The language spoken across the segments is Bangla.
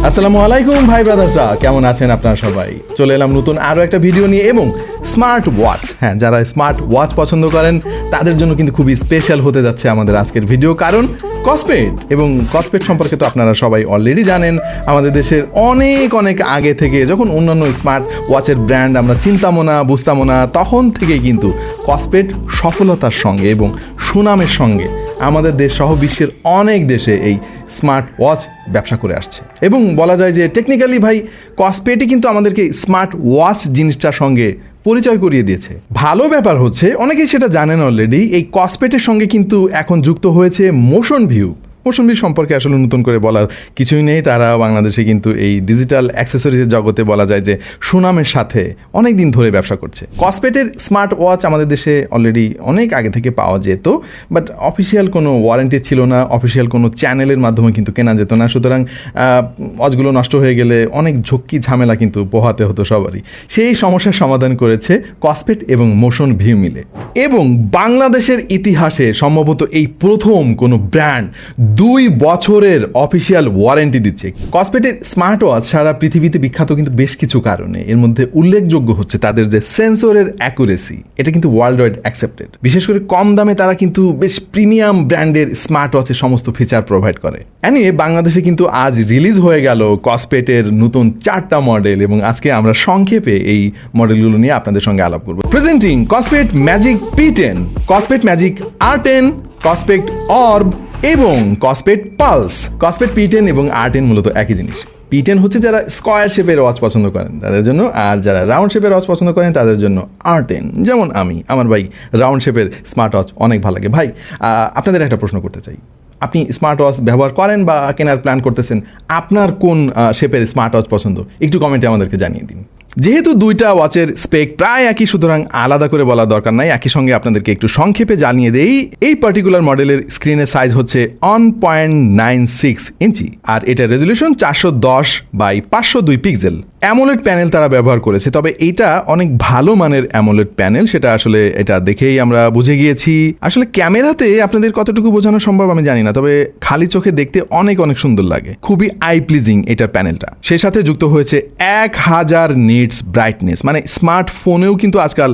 আসসালামু আলাইকুম ভাই ব্রাদার্সরা, কেমন আছেন আপনারা সবাই? চলে এলাম নতুন আরও একটা ভিডিও নিয়ে এবং স্মার্ট ওয়াচ। হ্যাঁ, যারা স্মার্ট ওয়াচ পছন্দ করেন তাদের জন্য কিন্তু খুবই স্পেশাল হতে যাচ্ছে আমাদের আজকের ভিডিও, কারণ কসপেট এবং কসপেট সম্পর্কে তো আপনারা সবাই অলরেডি জানেন। আমাদের দেশের অনেক আগে থেকে যখন অন্যান্য স্মার্ট ওয়াচের ব্র্যান্ড আমরা চিনতামও না, বুঝতামও না, তখন থেকেই কিন্তু কসপেট সফলতার সঙ্গে এবং সুনামের সঙ্গে আমাদের দেশ সহ বিশ্বের অনেক দেশে এই স্মার্ট ওয়াচ ব্যবসা করে আসছে। এবং বলা যায় যে টেকনিক্যালি ভাই কসপেটই কিন্তু আমাদেরকে স্মার্ট ওয়াচ জিনিসটার সঙ্গে পরিচয় করিয়ে দিয়েছে। ভালো ব্যাপার হচ্ছে, অনেকেই সেটা জানেন অলরেডি, এই কসপেটের সঙ্গে কিন্তু এখন যুক্ত হয়েছে মোশন ভিউ সম্পর্কে আসলে নতুন করে বলার কিছুই নেই। তারা বাংলাদেশে কিন্তু এই ডিজিটাল অ্যাক্সেসরিজের জগতে বলা যায় যে সুনামের সাথে অনেক দিন ধরে ব্যবসা করছে। কসপেটের স্মার্ট ওয়াচ আমাদের দেশে অলরেডি অনেক আগে থেকে পাওয়া যেত, বাট অফিসিয়াল কোনো ওয়ারেন্টি ছিল না, অফিসিয়াল কোনো চ্যানেলের মাধ্যমে কিন্তু কেনা যেত না। সুতরাং ওয়াচগুলো নষ্ট হয়ে গেলে অনেক ঝক্কি ঝামেলা কিন্তু পোহাতে হতো সবারই। সেই সমস্যার সমাধান করেছে কসপেট এবং মোশন ভিউ মিলে। এবং বাংলাদেশের ইতিহাসে সম্ভবত এই প্রথম কোনো ব্র্যান্ড 2 বছরের অফিসিয়াল ওয়ারেন্টি দিচ্ছে। কসপেটের স্মার্ট ওয়াচ সারা পৃথিবীতে বিখ্যাত কিন্তু বেশ কিছু কারণে। এর মধ্যে উল্লেখযোগ্য হচ্ছে তাদের যে সেন্সরের অ্যাকুরেসি, এটা কিন্তু ওয়ার্ল্ড ওয়াইড অ্যাকসেপ্টেড। বিশেষ করে কম দামে তারা কিন্তু বেশ প্রিমিয়াম ব্র্যান্ডের স্মার্ট ওয়াচের সমস্ত ফিচার প্রোভাইড করে। এনিওয়ে, বাংলাদেশে কিন্তু আজ রিলিজ হয়ে গেল কসপেটের নতুন 4টা মডেল এবং আজকে আমরা সংক্ষেপে এই মডেলগুলো নিয়ে আপনাদের সঙ্গে আলাপ করব। Presenting Cospet magic P10, Cospet magic R10, Cospet orb এবং কসপেট পালস। কসপেট P10 এবং R10 মূলত একই জিনিস। P10 হচ্ছে যারা স্কোয়ার শেপের ওয়াচ পছন্দ করেন তাদের জন্য, আর যারা রাউন্ড শেপের ওয়াচ পছন্দ করেন তাদের জন্য R10। যেমন আমার ভাই রাউন্ড শেপের স্মার্ট ওয়াচ অনেক ভালো লাগে। ভাই, আপনাদের একটা প্রশ্ন করতে চাই, আপনি স্মার্ট ওয়াচ ব্যবহার করেন বা কেনার প্ল্যান করতেছেন, আপনার কোন শেপের স্মার্ট ওয়াচ পছন্দ একটু কমেন্টে আমাদেরকে জানিয়ে দিন। যেহেতু 2টা ওয়াচের স্পেক প্রায় একই, সুতরাং আলাদা করে বলার দরকার নাই। একই সঙ্গে আপনাদেরকে একটু সংক্ষেপে জানিয়ে দেই, এই পার্টিকুলার মডেলের স্ক্রিনের সাইজ হচ্ছে 1.96 ইঞ্চি আর এটার resolution 410x502 pixel. AMOLED panel তারা ব্যবহার করেছে, তবে এইটা অনেক ভালো মানের অ্যামোলেড প্যানেল, সেটা আসলে এটা দেখেই আমরা বুঝে গিয়েছি। আসলে ক্যামেরাতে আপনাদের কতটুকু বোঝানো সম্ভব আমি জানি না, তবে খালি চোখে দেখতে অনেক সুন্দর লাগে, খুবই আই প্লিজিং এটার প্যানেলটা। সেই সাথে যুক্ত হয়েছে 1000 নিটস ব্রাইটনেস, মানে স্মার্টফোনেও কিন্তু আজকাল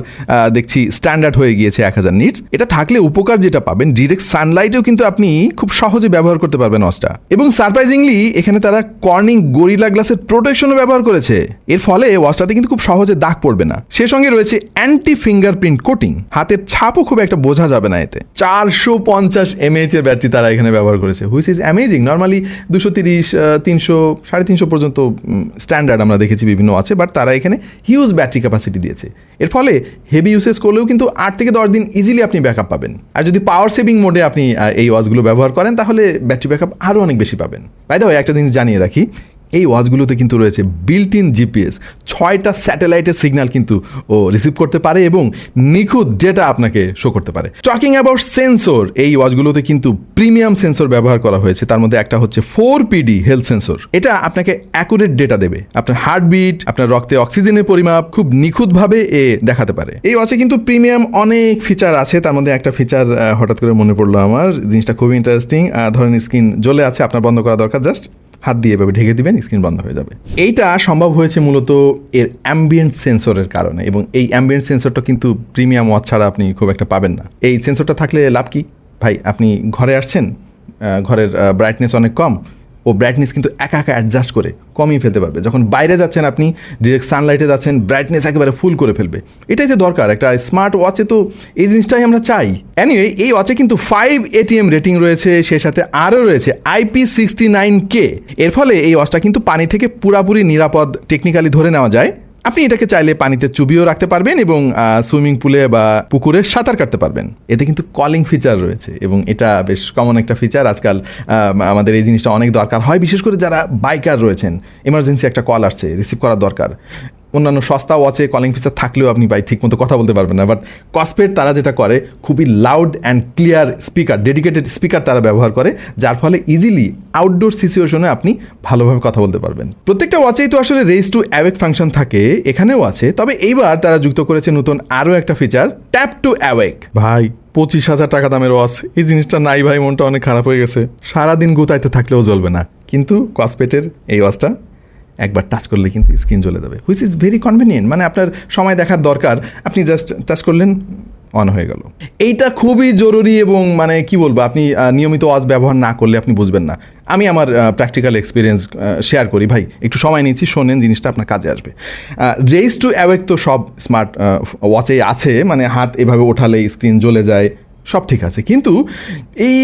দেখছি স্ট্যান্ডার্ড হয়ে গিয়েছে 1000 নিটস। এটা থাকলে উপকার যেটা পাবেন, ডিরেক্ট সানলাইটেও কিন্তু আপনি খুব সহজে ব্যবহার করতে পারবেন ওয়াচটা। এবং সারপ্রাইজিংলি এখানে তারা কর্নিং গরিলা গ্লাসের প্রোটেকশনও ব্যবহার করেছে। এর ফলে ওয়াচটাতে কিন্তু খুব সহজে দাগ পড়বে না। সে সঙ্গে রয়েছে অ্যান্টি ফিঙ্গারপ্রিন্ট কোটিং, হাতের ছাপও খুব একটা বোঝা যাবে না এতে। 450 mAh এর ব্যাটারি তারা এখানে ব্যবহার করেছে, হুইচ ইজ অ্যামেজিং। নর্মালি 230, 300, 350 পর্যন্ত স্ট্যান্ডার্ড আমরা দেখেছি বিভিন্ন ওয়াচে, বাট তারা এখানে হিউজ ব্যাটারি ক্যাপাসিটি দিয়েছে। এর ফলে হেভি ইউসেজ করলেও কিন্তু 8 থেকে 10 দিন ইজিলি আপনি ব্যাকআপ পাবেন। আর যদি পাওয়ার সেভিং মোডে আপনি এই ওয়াচগুলো ব্যবহার করেন তাহলে ব্যাটারি ব্যাকআপ আরও অনেক বেশি পাবেন। বাই দ্য ওয়ে, একটা জিনিস জানিয়ে রাখি, এই ওয়াচগুলোতে কিন্তু রয়েছে বিল্ট ইন জিপিএস। 6টা স্যাটেলাইটের সিগন্যাল কিন্তু ও রিসিভ করতে পারে এবং নিখুঁত ডেটা আপনাকে শো করতে পারে। টকিং অ্যাবাউট সেন্সর, এই ওয়াচগুলোতে কিন্তু প্রিমিয়াম সেন্সর ব্যবহার করা হয়েছে। তার মধ্যে একটা হচ্ছে 4PD হেলথ সেন্সর। এটা আপনাকে অ্যাকুরেট ডেটা দেবে, আপনার হার্টবিট, আপনার রক্তে অক্সিজেনের পরিমাপ খুব নিখুঁতভাবে দেখাতে পারে। এই ওয়াচে কিন্তু প্রিমিয়াম অনেক ফিচার আছে। তার মধ্যে একটা ফিচার হঠাৎ করে মনে পড়লো আমার, জিনিসটা খুবই ইন্টারেস্টিং। ধরেন স্ক্রিন জ্বলে আছে, আপনার বন্ধ করা দরকার, জাস্ট হাত দিয়ে এভাবে ঢেকে দিবেন, স্ক্রিন বন্ধ হয়ে যাবে। এইটা সম্ভব হয়েছে মূলত এর অ্যাম্বিয়েন্ট সেন্সরের কারণে, এবং এই অ্যাম্বিয়েন্ট সেন্সরটা কিন্তু প্রিমিয়াম ওয়াচ ছাড়া আপনি খুব একটা পাবেন না। এই সেন্সরটা থাকলে লাভ কি ভাই? আপনি ঘরে আসছেন, ঘরের ব্রাইটনেস অনেক কম, ও ব্রাইটনেস কিন্তু একা অ্যাডজাস্ট করে কমিয়ে ফেলতে পারবে। যখন বাইরে যাচ্ছেন, আপনি ডিরেক্ট সানলাইটে যাচ্ছেন, ব্রাইটনেস একেবারে ফুল করে ফেলবে। এটাই তো দরকার একটা স্মার্ট ওয়াচে, তো এই জিনিসটাই আমরা চাই। এনিওয়ে, এই ওয়াচে কিন্তু 5 ATM রেটিং রয়েছে, সে সাথে আরও রয়েছে IP69K। এর ফলে এই ওয়াচটা কিন্তু পানি থেকে পুরাপুরি নিরাপদ টেকনিক্যালি ধরে নেওয়া যায়। আপনি এটাকে চাইলে পানিতে চুবিয়েও রাখতে পারবেন এবং সুইমিং পুলে বা পুকুরে সাঁতার কাটতে পারবেন। এতে কিন্তু কলিং ফিচার রয়েছে এবং এটা বেশ কমন একটা ফিচার। আজকাল আমাদের এই জিনিসটা অনেক দরকার হয়, বিশেষ করে যারা বাইকার রয়েছেন, এমার্জেন্সি একটা কল আসছে, রিসিভ করা দরকার। অন্যান্য সস্তা ওয়াচে কলিং ফিচার থাকলেও আপনি ঠিকমতো কথা বলতে পারবেন না, বাট কসপেট তারা যেটা করে, খুবই loud and clear speaker, dedicated speaker তারা ব্যবহার করে, যার ফলে ইজিলি আউটডোর সিচুয়েশনে আপনি ভালোভাবে কথা বলতে পারবেন। প্রত্যেকটা ওয়াচেই তো আসলে রেইজ টু অ্যাওয়েক ফাংশন থাকে, এখানেও আছে। তবে এইবার তারা যুক্ত করেছে নতুন আরও একটা ফিচার, ট্যাপ টু অ্যাওয়েক। ভাই, 25,000 টাকা দামের ওয়াচ, এই জিনিসটা নাই ভাই, মনটা অনেক খারাপ হয়ে গেছে। সারাদিন গুতাইতে থাকলেও জ্বলবে না। কিন্তু কসপেটের এই ওয়াচটা একবার টাচ করলে কিন্তু স্ক্রিন জ্বলে যাবে, হুইচ ইজ ভেরি কনভিনিয়েন্ট। মানে আপনার সময় দেখার দরকার, আপনি জাস্ট টাচ করলেন, অন হয়ে গেল। এইটা খুবই জরুরি এবং মানে কি বলবো, আপনি নিয়মিত ওয়াচ ব্যবহার না করলে আপনি বুঝবেন না। আমি আমার প্র্যাকটিক্যাল এক্সপিরিয়েন্স শেয়ার করি ভাই, একটু সময় নিচ্ছি, শোনেন, জিনিসটা আপনার কাজে আসবে। রেইজ টু অ্যাওয়েক তো সব স্মার্ট ওয়াচেই আছে, মানে হাত এভাবে ওঠালেই স্ক্রিন জ্বলে যায়, সব ঠিক আছে। কিন্তু এই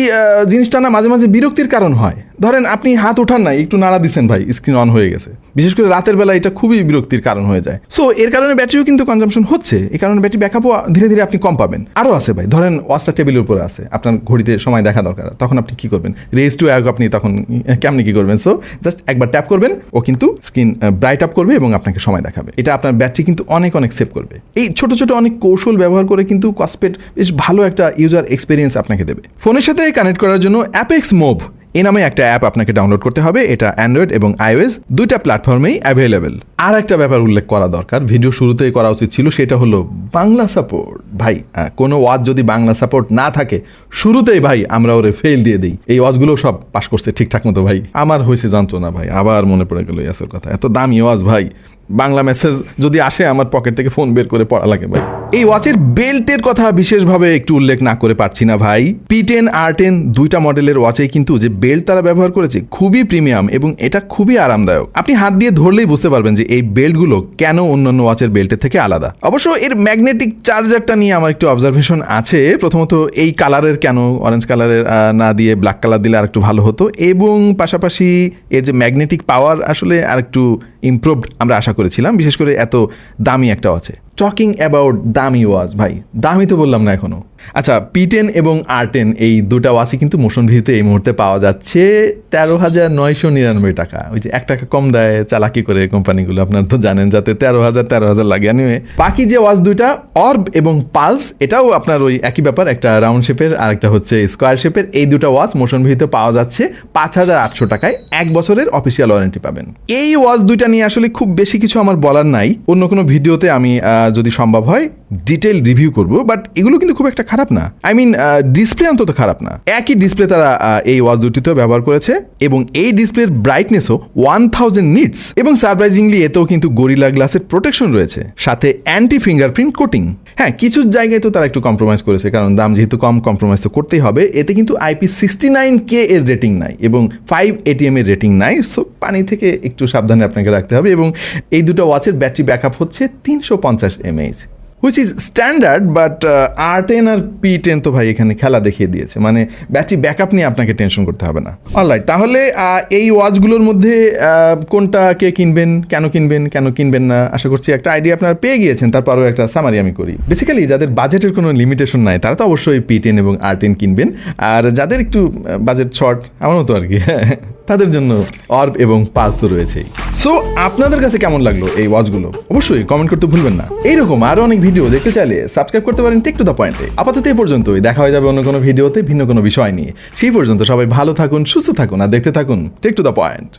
জিনিসটা না মাঝে মাঝে বিরক্তির কারণ হয়। ধরেন আপনি হাত ওঠান না, একটু নাড়া দিচ্ছেন ভাই, স্ক্রিন অন হয়ে গেছে। বিশেষ করে রাতের বেলা এটা খুবই বিরক্তির কারণ হয়ে যায়। সো এর কারণে ব্যাটারিও কিন্তু কনজাম্পশন হচ্ছে, এই কারণে ব্যাটারি ব্যাকআপও ধীরে ধীরে আপনি কম পাবেন। আরও আছে ভাই, ধরেন ওয়াচটা টেবিলের উপরে আছে, আপনার ঘড়িতে সময় দেখা দরকার, তখন আপনি কি করবেন? রেজ টু অ্যাওয়েক আপনি তখন কেমনি কি করবেন? সো জাস্ট একবার ট্যাপ করবেন, ও কিন্তু স্ক্রিন ব্রাইট আপ করবে এবং আপনাকে সময় দেখাবে। এটা আপনার ব্যাটারি কিন্তু অনেক অনেক সেভ করবে। এই ছোট ছোট অনেক কৌশল ব্যবহার করে কিন্তু কসপেট বেশ ভালো একটা ইউজার এক্সপিরিয়েন্স আপনাকে দেবে। ফোনের সাথে কানেক্ট করার জন্য অ্যাপেক্স মুভ এই নামে একটা অ্যাপ আপনাকে ডাউনলোড করতে হবে। এটা অ্যান্ড্রয়েড এবং আইওএস দুইটা প্ল্যাটফর্মেই অ্যাভেলেবেল। আর একটা ব্যাপার উল্লেখ করা দরকার, ভিডিও শুরুতেই করা উচিত ছিল, সেটা হলো বাংলা সাপোর্ট। ভাই কোনো ওয়াচ যদি বাংলা সাপোর্ট না থাকে, শুরুতেই ভাই আমরা ওরে ফেল দিয়ে দিই। এই ওয়াচগুলো সব পাস করছে ঠিকঠাক মতো ভাই, আমার হয়েছে জানতো না ভাই, আবার মনে পড়ে গেল ইয়াসের কথা। এত দামি ওয়াচ ভাই, বাংলা মেসেজ যদি আসে আমার পকেট থেকে ফোন বের করে পড়া লাগে ভাই। এই ওয়াচের বেল্টের কথা বিশেষভাবে একটু উল্লেখ না করে পারছি না ভাই। P10 R10 দুইটা মডেলের ওয়াচেই কিন্তু যে বেল্ট তারা ব্যবহার করেছে খুবই প্রিমিয়াম এবং এটা খুবই আরামদায়ক। আপনি হাত দিয়ে ধরলেই বুঝতে পারবেন যে এই বেল্টগুলো কেন অন্যান্য ওয়াচের বেল্টের থেকে আলাদা। অবশ্য এর ম্যাগনেটিক চার্জারটা নিয়ে আমার একটু অবজারভেশন আছে। প্রথমত এই কালারের কেন অরেঞ্জ কালারের না দিয়ে ব্ল্যাক কালার দিলে আর একটু ভালো হতো, এবং পাশাপাশি এর যে ম্যাগনেটিক পাওয়ার আসলে আর একটু ইমপ্রুভড আমরা আশা করেছিলাম, বিশেষ করে এত দামি একটা ওয়াচে। টকিং অ্যাবাউট দামি ওয়াচ, ভাই দামি তো বললাম না এখনো। আচ্ছা, P10 এবং R10 এই দুটা ওয়াচই কিন্তু মোশন ভিউতে এই মুহূর্তে পাওয়া যাচ্ছে 13,999 টাকা। ওই যে 1 টাকা কম দেয় চালাকি করে কোম্পানিগুলো, আপনারা তো জানেন, যাতে 13,000 লাগে। আনিয়ে বাকি যে ওয়াচ দুইটা অর্ব এবং পালস, এটাও আপনার ওই একই ব্যাপার, একটা রাউন্ড শেপের আর একটা হচ্ছে স্কোয়ার শেপের। এই দুটো ওয়াচ মোশন ভিউতে পাওয়া যাচ্ছে 5,800 টাকায়, 1 বছরের অফিসিয়াল ওয়ারেন্টি পাবেন। এই ওয়াচ দুইটা নিয়ে আসলে খুব বেশি কিছু আমার বলার নাই, অন্য কোনো ভিডিওতে আমি যদি সম্ভব হয় ডিটেইল রিভিউ করব। বাট এগুলো কিন্তু খুব একটা খারাপ না, আই মিন ডিসপ্লে অন্তত খারাপ না। একই ডিসপ্লে তারা এই ওয়াচ দুটিতেও ব্যবহার করেছে এবং এই ডিসপ্লের ব্রাইটনেসও 1000 নিটস, এবং সারপ্রাইজিংলি এতেও কিন্তু গরিলা গ্লাসের প্রোটেকশন রয়েছে, সাথে অ্যান্টি ফিঙ্গারপ্রিন্ট কোটিং। হ্যাঁ, কিছু জায়গায় তো তারা একটু কম্প্রোমাইজ করেছে, কারণ দাম যেহেতু কম, কম্প্রোমাইজ তো করতেই হবে। এতে কিন্তু IP69K এর রেটিং নাই এবং 5 ATM এর রেটিং নাই। সো পানি থেকে একটু সাবধানে আপনাকে রাখতে হবে। এবং এই দুটো ওয়াচের ব্যাটারি ব্যাকআপ হচ্ছে 350 mAh, which is standard. But R10 আর P10 তো ভাই এখানে খেলা দেখিয়ে দিয়েছে, মানে ব্যাটারি ব্যাকআপ নিয়ে আপনাকে টেনশন করতে হবে না। অলরাইট, তাহলে এই ওয়াচগুলোর মধ্যে কোনটা কে কিনবেন, কেন কিনবেন না, আশা করছি একটা আইডিয়া আপনারা পেয়ে গিয়েছেন। তারপরও একটা সামারি আমি করি। বেসিক্যালি যাদের বাজেটের কোনো লিমিটেশন নাই তারা তো অবশ্যই P10 এবং R10 কিনবেন, আর যাদের একটু বাজেট শর্ট, আমার মতো আর কি, তাদের জন্য অর্ব এবং পালস তো রয়েছেই। সো আপনাদের কাছে কেমন লাগলো এই ওয়াচগুলো অবশ্যই কমেন্ট করতে ভুলবেন না। এইরকম আরো অনেক ভিডিও দেখতে চাইলে সাবস্ক্রাইব করতে পারেন টেক টু দ্য পয়েন্টে। আপাতত এই পর্যন্তই, দেখা হয়ে যাবে অন্য কোনো ভিডিওতে ভিন্ন কোনো বিষয় নিয়ে। সেই পর্যন্ত সবাই ভালো থাকুন, সুস্থ থাকুন আর দেখতে থাকুন টেক টু দ্য পয়েন্ট।